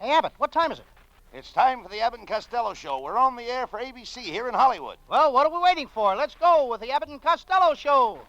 Hey, Abbott, what time is it? It's time for the Abbott and Costello show. We're on the air for ABC here in Hollywood. Well, what are we waiting for? Let's go with the Abbott and Costello show.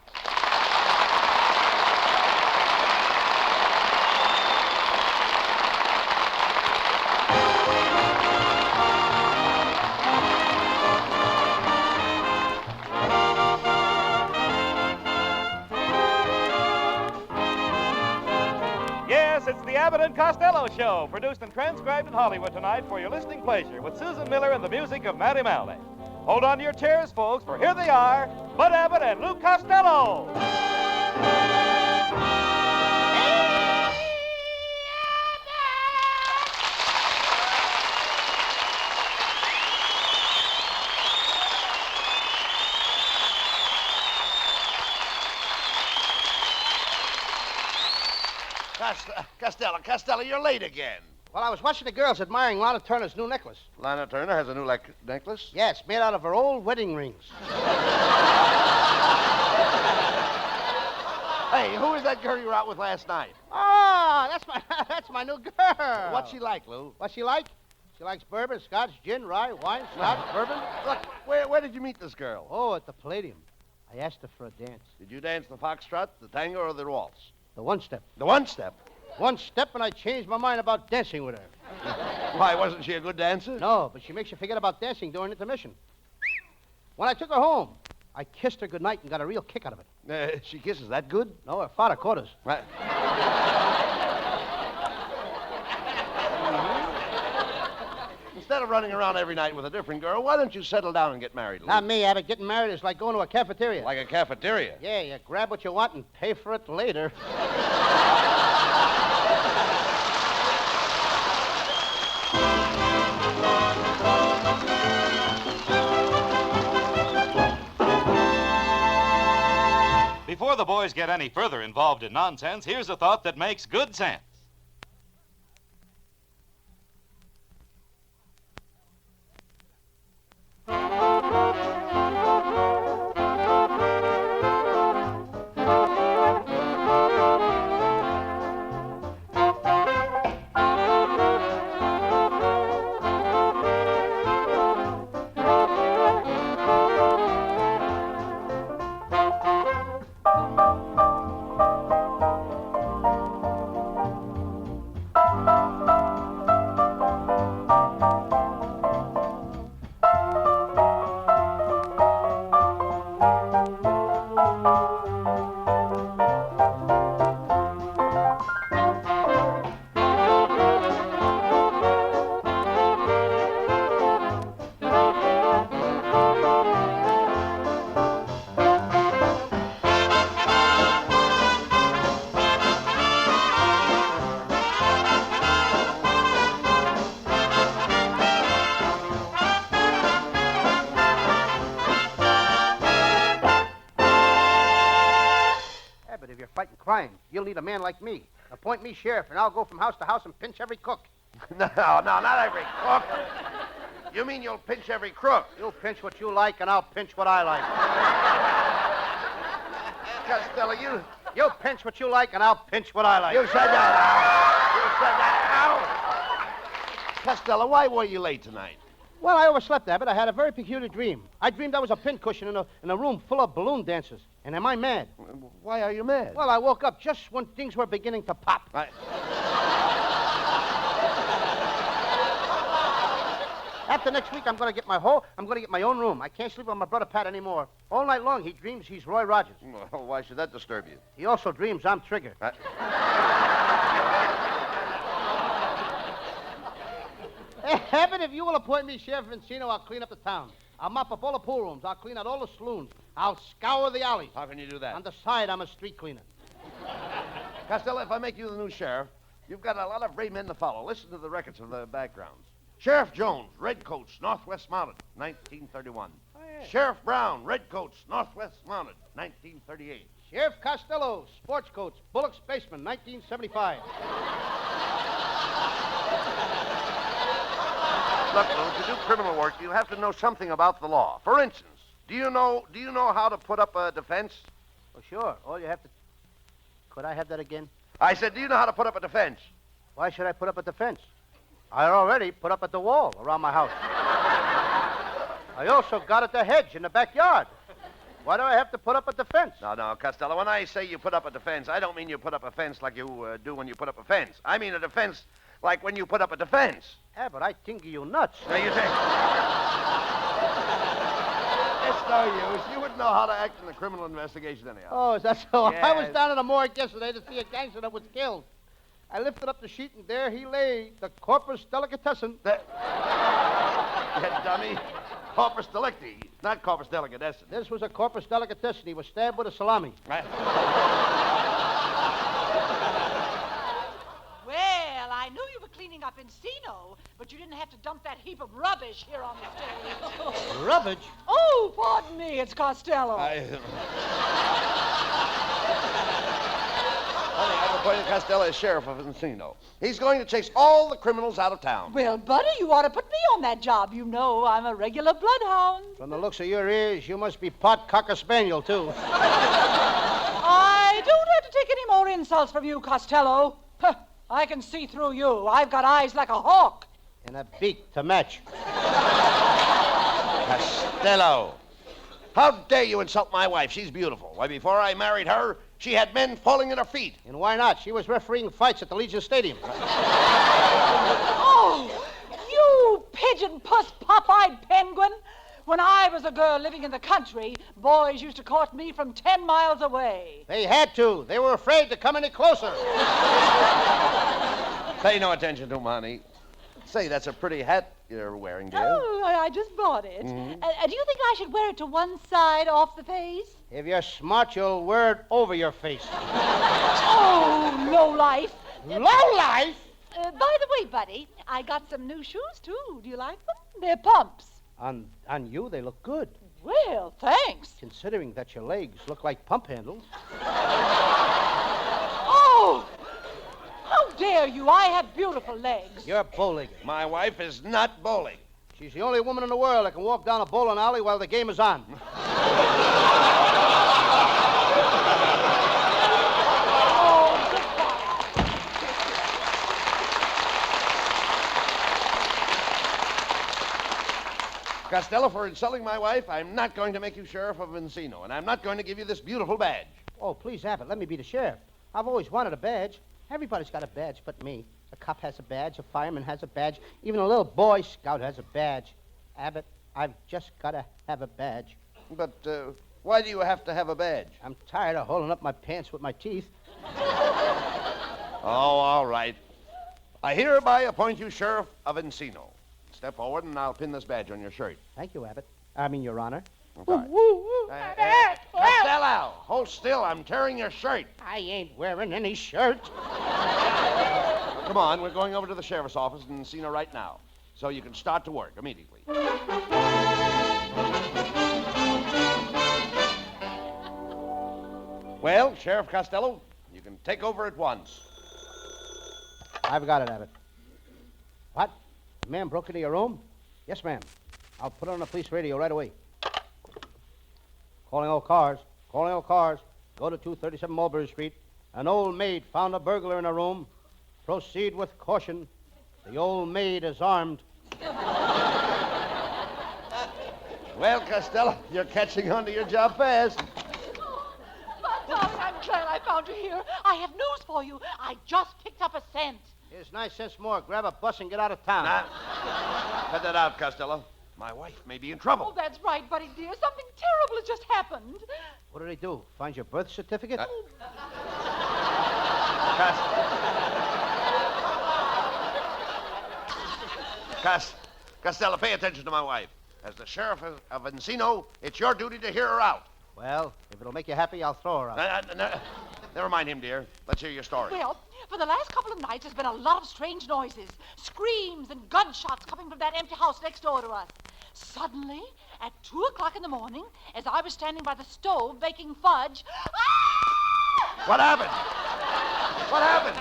It's the Abbott and Costello Show, produced and transcribed in Hollywood tonight for your listening pleasure with Susan Miller and the music of Matty Malney. Hold on to your chairs, folks, for here they are, Bud Abbott and Lou Costello. Costello, you're late again. Well, I was watching the girls admiring Lana Turner's new necklace. Lana Turner has a new necklace? Yes, made out of her old wedding rings. Hey, who was that girl you were out with last night? Oh, that's my new girl. What's she like, Lou? What's she like? She likes bourbon, scotch, gin, rye, wine, scotch, bourbon. Look, where did you meet this girl? Oh, at the Palladium. I asked her for a dance. Did you dance the foxtrot, the tango, or the waltz? The one-step. The one-step? One step and I changed my mind about dancing with her. Why, wasn't she a good dancer? No, but she makes you forget about dancing during intermission. When I took her home, I kissed her goodnight and got a real kick out of it. She kisses that good? No, her father caught us. Right. Instead of running around every night with a different girl, why don't you settle down and get married, Lou? Not me, Abbott. Getting married is like going to a cafeteria. Like a cafeteria? Yeah, you grab what you want and pay for it later. Before the boys get any further involved in nonsense, here's a thought that makes good sense. Crime. You'll need a man like me. Appoint me sheriff, and I'll go from house to house and pinch every cook. No, not every cook. You mean you'll pinch every crook? You'll pinch what you like, and I'll pinch what I like. Costello, You'll pinch what you like, and I'll pinch what I like. You said that, Al. You said that, Al. Costello, why were you late tonight? Well, I overslept, Abbott. I had a very peculiar dream. I dreamed I was a pincushion in a room full of balloon dancers. And am I mad? Why are you mad? Well, I woke up just when things were beginning to pop. After next week, I'm going to get my own room. I can't sleep with my brother Pat anymore. All night long, he dreams he's Roy Rogers. Well, why should that disturb you? He also dreams I'm Trigger. Abbott, if you will appoint me sheriff of Encino, I'll clean up the town. I'll mop up all the pool rooms. I'll clean out all the saloons. I'll scour the alleys. How can you do that? On the side, I'm a street cleaner. Costello, if I make you the new sheriff, you've got a lot of brave men to follow. Listen to the records of the backgrounds. Sheriff Jones, Redcoats, Northwest Mounted, 1931. Oh, yeah. Sheriff Brown, Redcoats, Northwest Mounted, 1938. Sheriff Costello, Sports Coats, Bullock's Basement, 1975. Look, Lou, to do criminal work, you have to know something about the law. For instance, do you know how to put up a defense? Oh, sure. All you have to... Could I have that again? I said, do you know how to put up a defense? Why should I put up a defense? I already put up at the wall around my house. I also got at the hedge in the backyard. Why do I have to put up a defense? No, Costello, when I say you put up a defense, I don't mean you put up a fence like you do when you put up a fence. I mean a defense like when you put up a defense. Abbott, I think you nuts. Now, you think? It's no use. You wouldn't know how to act in a criminal investigation anyhow. Oh, is that so? Yes. I was down in the morgue yesterday to see a gangster that was killed. I lifted up the sheet, and there he lay, the corpus delicatessen. You dummy. Corpus delicti, not corpus delicatessen. This was a corpus delicatessen. He was stabbed with a salami. Right. Well, I knew you were cleaning up Encino, but you didn't have to dump that heap of rubbish here on the stage. Rubbish? Oh, pardon me, it's Costello. I've appointed Costello as sheriff of Encino. He's going to chase all the criminals out of town. Well, Buddy, you ought to put me on that job. You know I'm a regular bloodhound. From the looks of your ears, you must be pot cocker spaniel, too. I don't have to take any more insults from you, Costello. Huh, I can see through you. I've got eyes like a hawk. And a beak to match. Costello, how dare you insult my wife? She's beautiful. Why, before I married her, she had men falling at her feet. And why not? She was refereeing fights at the Legion Stadium. Oh, you pigeon-puss, pop-eyed penguin. When I was a girl living in the country, boys used to court me from 10 miles away. They had to. They were afraid to come any closer. Pay no attention to him, honey. Say, that's a pretty hat you're wearing, dear. Oh, I just bought it. Do you think I should wear it to one side off the face? If you're smart, you'll wear it over your face. Oh, lowlife. Lowlife? By the way, Buddy, I got some new shoes, too. Do you like them? They're pumps. On you, they look good. Well, thanks. Considering that your legs look like pump handles. Oh! How dare you? I have beautiful legs. You're bow-legged. My wife is not bowling. She's the only woman in the world that can walk down a bowling alley while the game is on. Costello, for insulting my wife, I'm not going to make you sheriff of Encino, and I'm not going to give you this beautiful badge. Oh, please, Abbott, let me be the sheriff. I've always wanted a badge. Everybody's got a badge but me. A cop has a badge, a fireman has a badge, even a little Boy Scout has a badge. Abbott, I've just got to have a badge. But why do you have to have a badge? I'm tired of holding up my pants with my teeth. Oh, all right. I hereby appoint you sheriff of Encino. Step forward, and I'll pin this badge on your shirt. Thank you, Abbott. I mean, Your Honor. Okay. Costello, hold still. I'm tearing your shirt. I ain't wearing any shirt. Come on, we're going over to the sheriff's office in Encino right now, so you can start to work immediately. Well, Sheriff Costello, you can take over at once. I've got it, Abbott. What? The man broke into your room? Yes, ma'am. I'll put it on the police radio right away. Calling all cars. Calling all cars. Go to 237 Mulberry Street. An old maid found a burglar in a room. Proceed with caution. The old maid is armed. Well, Costello, you're catching on to your job fast. My darling, I'm glad I found you here. I have news for you. I just picked up a scent. Here's 9 cents more. Grab a bus and get out of town. Cut that out, Costello. My wife may be in trouble. Oh, that's right, Buddy, dear. Something terrible has just happened. What did they do? Find your birth certificate? Costello, pay attention to my wife. As the sheriff of Encino, it's your duty to hear her out. Well, if it'll make you happy, I'll throw her out. Never mind him, dear. Let's hear your story. Well, for the last couple of nights, there's been a lot of strange noises. Screams and gunshots coming from that empty house next door to us. Suddenly, at 2 o'clock in the morning, as I was standing by the stove baking fudge... Ah! What happened? What happened?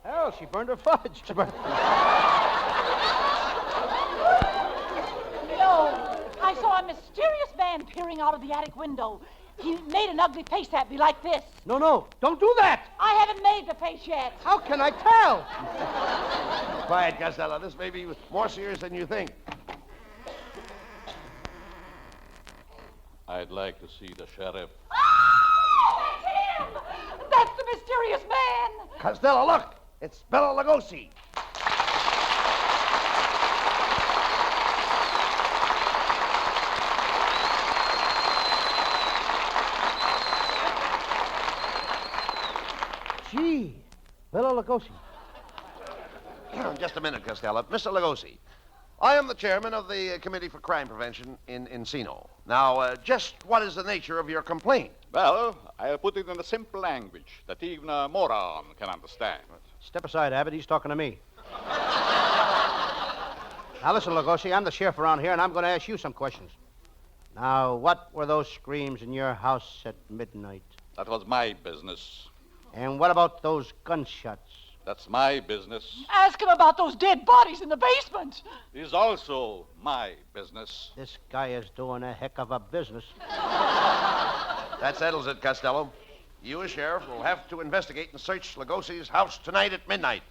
Hell, she burned her fudge. No, I saw a mysterious man peering out of the attic window. He made an ugly face at me like this. No, don't do that. I haven't made the face yet. How can I tell? Quiet, Costello. This may be more serious than you think. I'd like to see the sheriff. Oh, that's him! That's the mysterious man. Costello, look! It's Bela Lugosi. Gee, Bela Lugosi. Just a minute, Costello. Mr. Lugosi, I am the chairman of the Committee for Crime Prevention in Encino. Now, just what is the nature of your complaint? Well, I'll put it in a simple language that even a moron can understand. Step aside, Abbott. He's talking to me. Now, listen, Lugosi, I'm the sheriff around here, and I'm going to ask you some questions. Now, what were those screams in your house at midnight? That was my business. And what about those gunshots? That's my business. Ask him about those dead bodies in the basement. It is also my business. This guy is doing a heck of a business. That settles it, Costello. You, as sheriff, will have to investigate and search Lugosi's house tonight at midnight.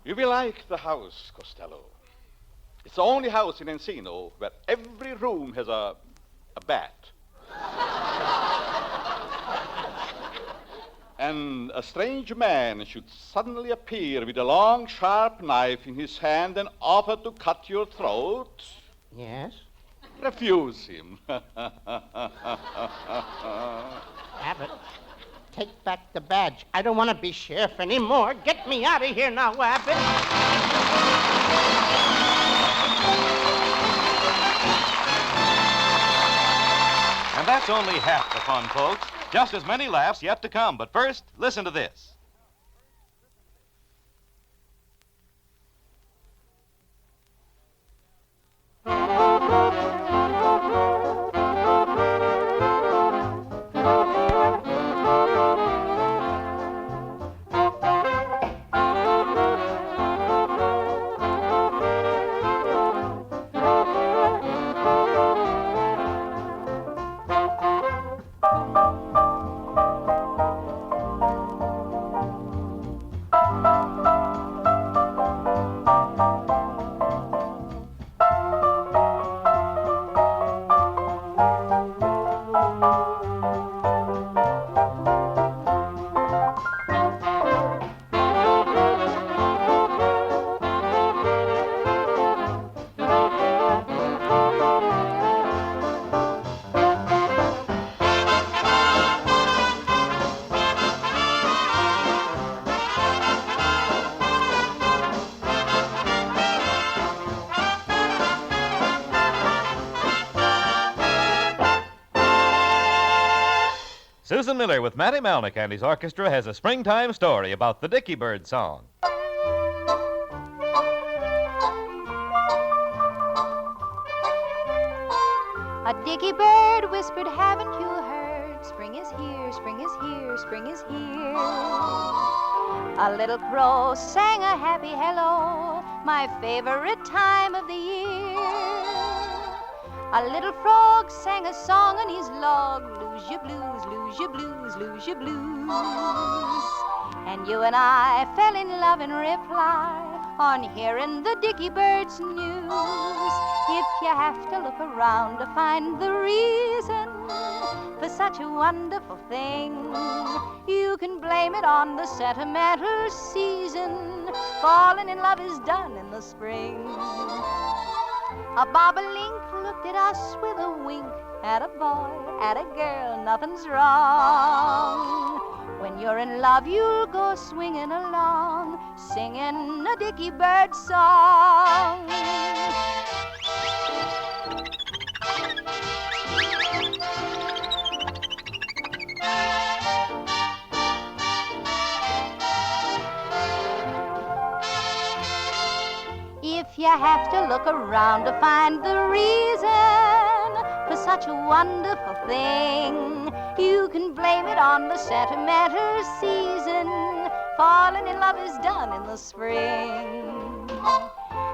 You will like the house, Costello. It's the only house in Encino where every room has a bat. And a strange man should suddenly appear with a long, sharp knife in his hand and offer to cut your throat. Yes? Refuse him. Abbott, take back the badge. I don't want to be sheriff anymore. Get me out of here now, Abbott. And that's only half the fun, folks. Just as many laughs yet to come. But first, listen to this. Susan Miller with Matty Malnick and his orchestra has a springtime story about the Dicky Bird song. A dicky bird whispered, haven't you heard? Spring is here, spring is here, spring is here. A little crow sang a happy hello, my favorite time of the year. A little frog sang a song on his log, lose your blues, lose your blues, lose your blues. And you and I fell in love in reply on hearing the dicky bird's news. If you have to look around to find the reason for such a wonderful thing, you can blame it on the sentimental season. Falling in love is done in the spring. A bobolink looked at us with a wink, at a boy, at a girl, nothing's wrong. When you're in love, you'll go swinging along, singing a dicky bird song. If you have to look around to find the reason for such a wonderful thing, you can blame it on the sentimental season. Falling in love is done in the spring.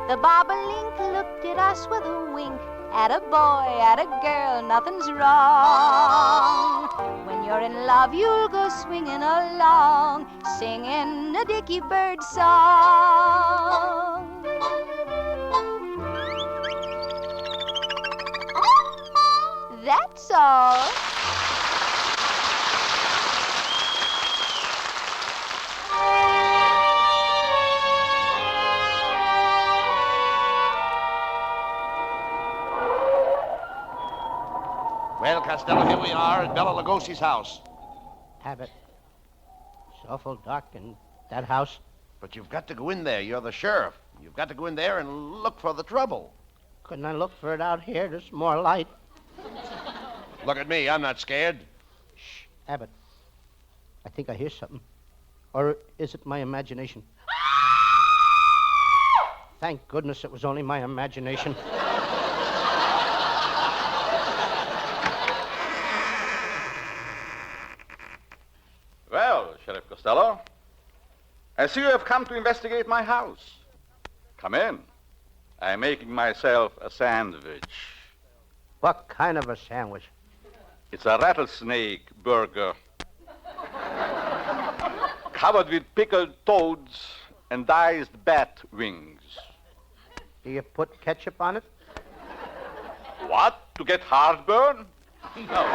The bobolink looked at us with a wink, At a boy, at a girl, nothing's wrong. When you're in love, you'll go swinging along, singing a Dickie Bird song. That's all. Well, Costello, here we are at Bela Lugosi's house. Abbott, it's awful dark in that house. But you've got to go in there. You're the sheriff. You've got to go in there and look for the trouble. Couldn't I look for it out here? There's more light. Look at me. I'm not scared. Shh, Abbott. I think I hear something. Or is it my imagination? Thank goodness it was only my imagination. Well, Sheriff Costello, I see you have come to investigate my house. Come in. I'm making myself a sandwich. What kind of a sandwich? It's a rattlesnake burger. Covered with pickled toads and diced bat wings. Do you put ketchup on it? What? To get heartburn? No.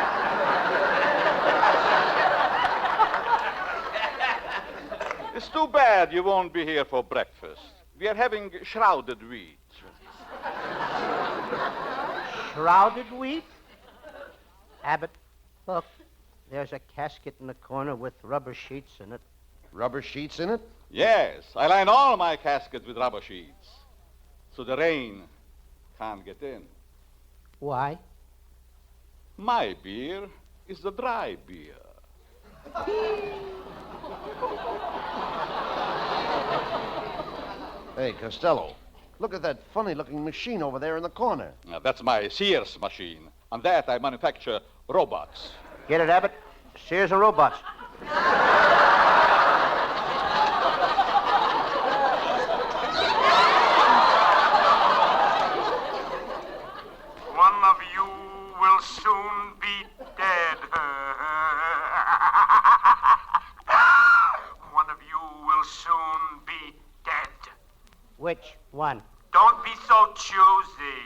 It's too bad you won't be here for breakfast. We are having shrouded wheat. Shrouded wheat? Abbott, look. There's a casket in the corner with rubber sheets in it. Rubber sheets in it? Yes, I line all my caskets with rubber sheets, so the rain can't get in. Why? My beer is the dry beer. Hey, Costello, look at that funny-looking machine over there in the corner. Now, that's my Sears machine. On that, I manufacture robots. Get it, Abbott? Sears and robots. One of you will soon be dead. One of you will soon be dead. Which one? Don't be so choosy.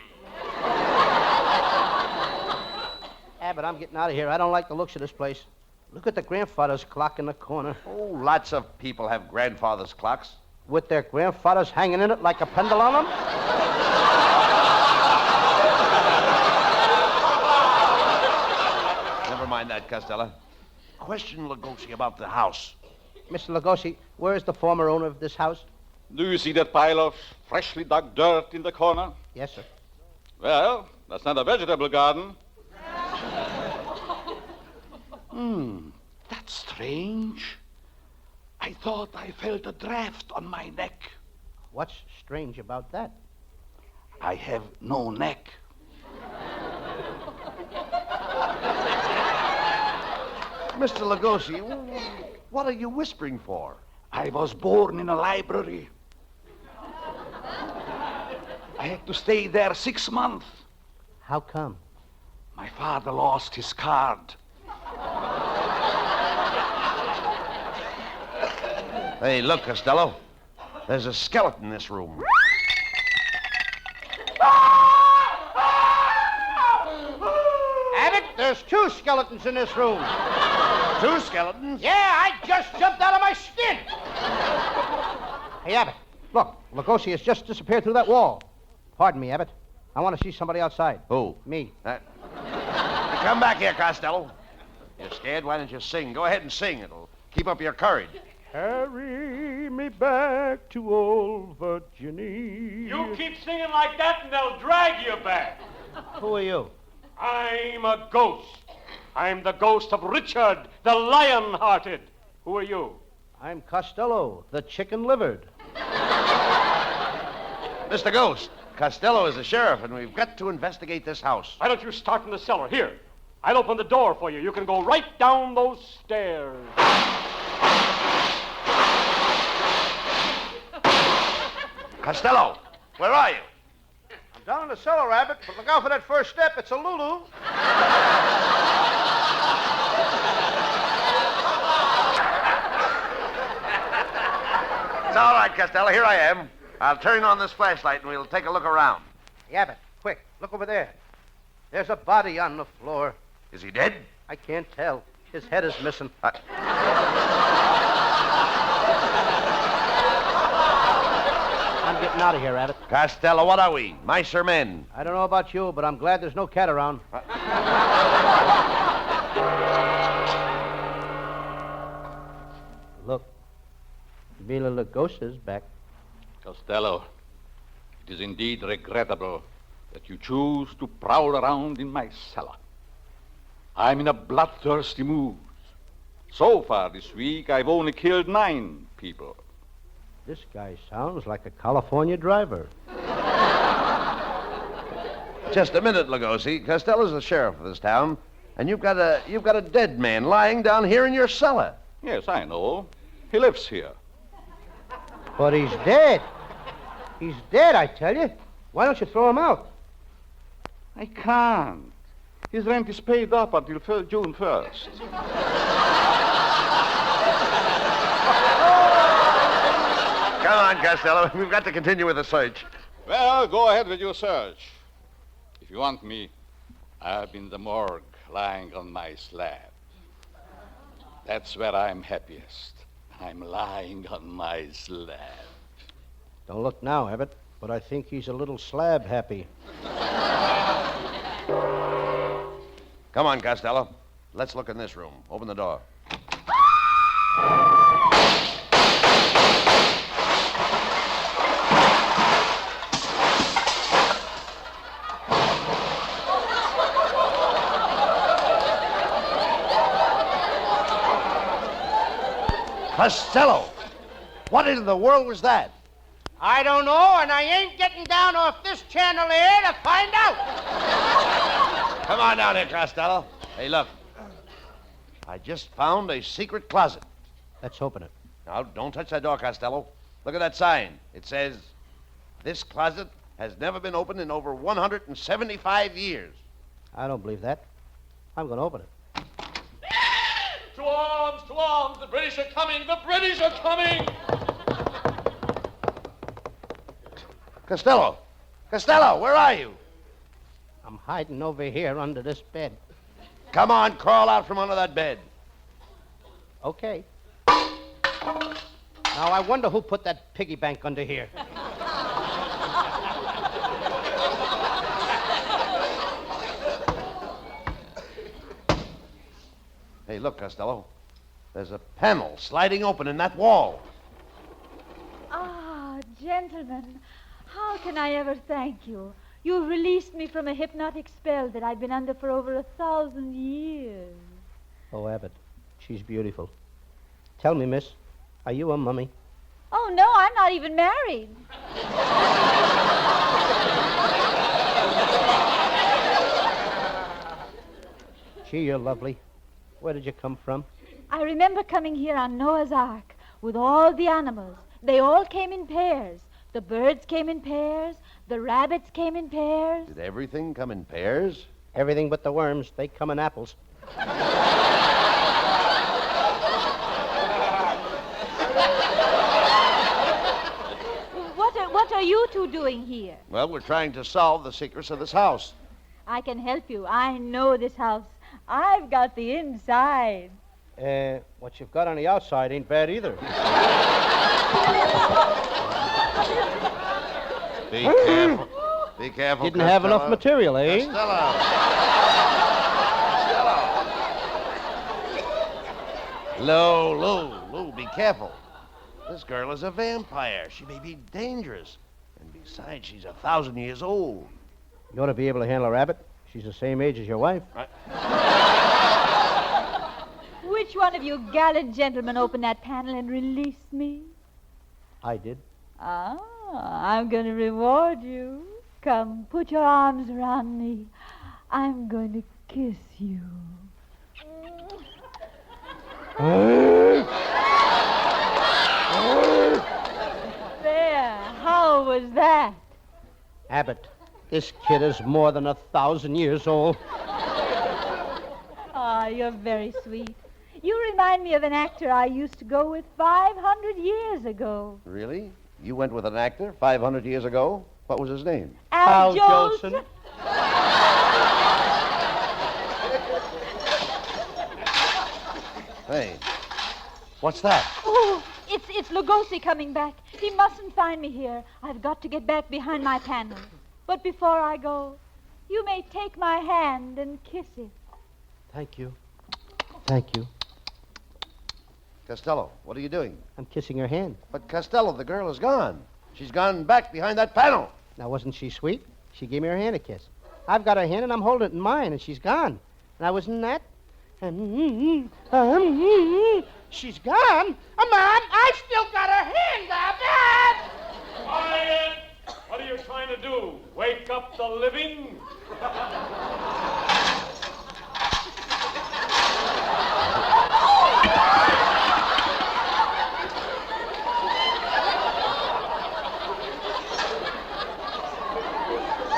Abbott, I'm getting out of here. I don't like the looks of this place. Look at the grandfather's clock in the corner. Oh, lots of people have grandfather's clocks. With their grandfathers hanging in it like a pendulum? Never mind that, Costello. Question Lugosi about the house. Mr. Lugosi, where is the former owner of this house? Do you see that pile of freshly dug dirt in the corner? Yes, sir. Well, that's not a vegetable garden. That's strange. I thought I felt a draft on my neck. What's strange about that? I have no neck. Mr. Lugosi, what are you whispering for? I was born in a library. I had to stay there 6 months. How come? My father lost his card. Hey, look, Costello. There's a skeleton in this room. Abbott, there's 2 skeletons in this room. 2 skeletons? Yeah, I just jumped out of my skin. Hey, Abbott, look, Lugosi has just disappeared through that wall. Pardon me, Abbott. I want to see somebody outside. Who? Me. Come back here, Costello. You're scared? Why don't you sing? Go ahead and sing. It'll keep up your courage. Carry me back to old Virginia. You keep singing like that and they'll drag you back. Who are you? I'm a ghost. I'm the ghost of Richard, the lion-hearted. Who are you? I'm Costello, the chicken-livered. Mr. Ghost, Costello is the sheriff, and we've got to investigate this house. Why don't you start in the cellar? Here. I'll open the door for you. You can go right down those stairs. Costello, where are you? I'm Down in the cellar, Abbott, but look out for that first step. It's a Lulu. It's all right, Costello. Here I am. I'll turn on this flashlight and we'll take a look around. Hey, Abbott, quick, look over there. There's a body on the floor. Is he dead? I can't tell. His head is missing. I'm getting out of here, Abbott. Costello, what are we? Mice or men? I don't know about you, but I'm glad there's no cat around. Look, Bela Lugosi's back. Costello, it is indeed regrettable that you choose to prowl around in my cellar. I'm in a bloodthirsty mood. So far this week, I've only killed 9 people. This guy sounds like a California driver. Just a minute, Lugosi. Costello's the sheriff of this town, and you've got a dead man lying down here in your cellar. Yes, I know. He lives here. But he's dead. He's dead, I tell you. Why don't you throw him out? I can't. His rent is paid up until June 1st. Come on, Costello. We've got to continue with the search. Well, go ahead with your search. If you want me, I'll be in the morgue, lying on my slab. That's where I'm happiest. I'm lying on my slab. Don't look now, Abbott, but I think he's a little slab happy. Come on, Costello. Let's look in this room. Open the door. Costello! What in the world was that? I don't know, and I ain't getting down off this chandelier to find out. Come on down here, Costello. Hey, look. I just found a secret closet. Let's open it. Now, don't touch that door, Costello. Look at that sign. It says, "This closet has never been opened in over 175 years." I don't believe that. I'm going to open it. To arms, to arms! The British are coming! The British are coming! Costello! Costello, where are you? I'm hiding over here under this bed. Come on, crawl out from under that bed. Okay. Now, I wonder who put that piggy bank under here. Hey, look, Costello. There's a panel sliding open in that wall. Ah, gentlemen, how can I ever thank you? You released me from a hypnotic spell that I'd been under for over 1,000 years. Oh, Abbott, she's beautiful. Tell me, miss, are you a mummy? Oh, no, I'm not even married. Gee, you're lovely. Where did you come from? I remember coming here on Noah's Ark with all the animals. They all came in pairs. The birds came in pairs. The rabbits came in pairs. Did everything come in pairs? Everything but the worms. They come in apples. What are you two doing here? Well, we're trying to solve the secrets of this house. I can help you. I know this house. I've got the inside. What you've got on the outside ain't bad either. Be careful. Be careful, Didn't have Costello. enough material, eh? Costello. Costello. Lou, be careful. This girl is a vampire. She may be dangerous. And besides, she's 1,000 years old. You ought to be able to handle her, Abbott. She's the same age as your wife. Which one of you gallant gentlemen opened that panel and released me? I did. Ah, I'm going to reward you. Come, put your arms around me. I'm going to kiss you. Abbott, There, how was that? Abbott, This kid is more than 1,000 years old. Ah, you're very sweet. You remind me of an actor I used to go with 500 years ago. Really? You went with an actor 500 years ago? What was his name? Al Jolson. Hey, what's that? Oh, it's Lugosi coming back. He mustn't find me here. I've got to get back behind my panel. But before I go, you may take my hand and kiss it. Thank you. Thank you. Costello, what are you doing? I'm kissing her hand. But Costello, the girl is gone. She's gone back behind that panel. Now, wasn't she sweet? She gave me her hand a kiss. I've got her hand, and I'm holding it in mine, and she's gone. And I was in that. She's gone. Mom, I still got her hand up. Quiet! What are you trying to do? Wake up the living?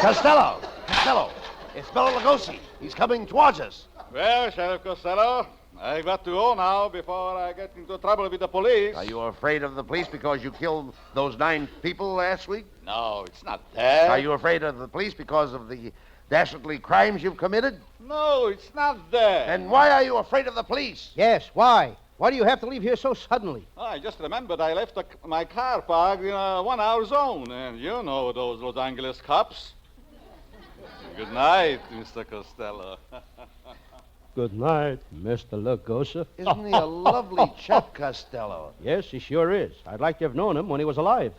Costello! Costello! It's Bela Lugosi. He's coming towards us. Well, Sheriff Costello, I've got to go now before I get into trouble with the police. Are you afraid of the police because you killed those 9 people last week? No, it's not that. Are you afraid of the police because of the dastardly crimes you've committed? No, it's not that. And why are you afraid of the police? Yes, why? Why do you have to leave here so suddenly? I just remembered I left my car parked in a 1-hour zone, and you know those Los Angeles cops. Good night, Mr. Costello. Good night, Mr. Lugosi. Isn't he a lovely chap, Costello? Yes, he sure is. I'd like to have known him when he was alive.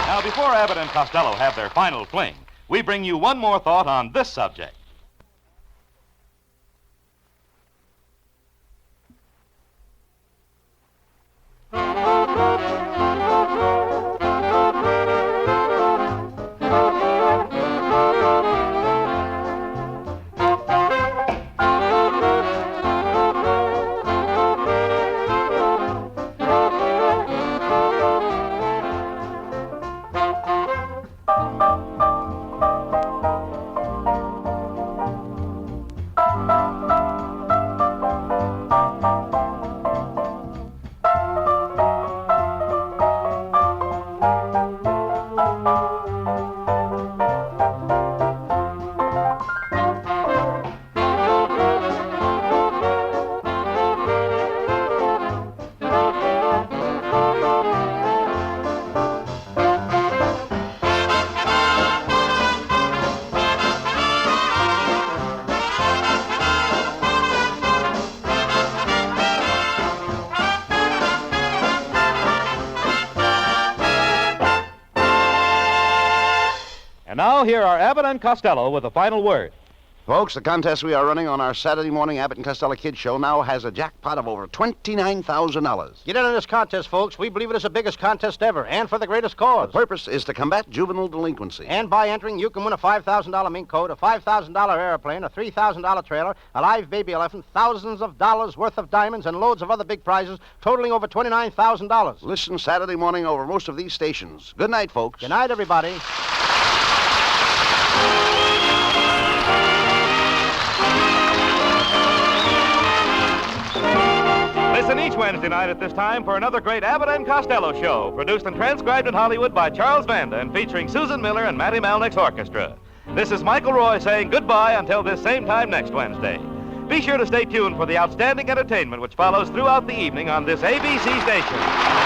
Now, before Abbott and Costello have their final fling, we bring you one more thought on this subject. And now, here are Abbott and Costello with the final word. Folks, the contest we are running on our Saturday morning Abbott and Costello Kids Show now has a jackpot of over $29,000. Get in on this contest, folks. We believe it is the biggest contest ever, and for the greatest cause. The purpose is to combat juvenile delinquency. And by entering, you can win a $5,000 mink coat, a $5,000 airplane, a $3,000 trailer, a live baby elephant, thousands of dollars worth of diamonds, and loads of other big prizes, totaling over $29,000. Listen Saturday morning over most of these stations. Good night, folks. Good night, everybody. Listen each Wednesday night at this time for another great Abbott and Costello show, produced and transcribed in Hollywood by Charles Vanda and featuring Susan Miller and Matty Malnick's orchestra. This is Michael Roy saying goodbye until this same time next Wednesday. Be sure to stay tuned for the outstanding entertainment which follows throughout the evening on this ABC station.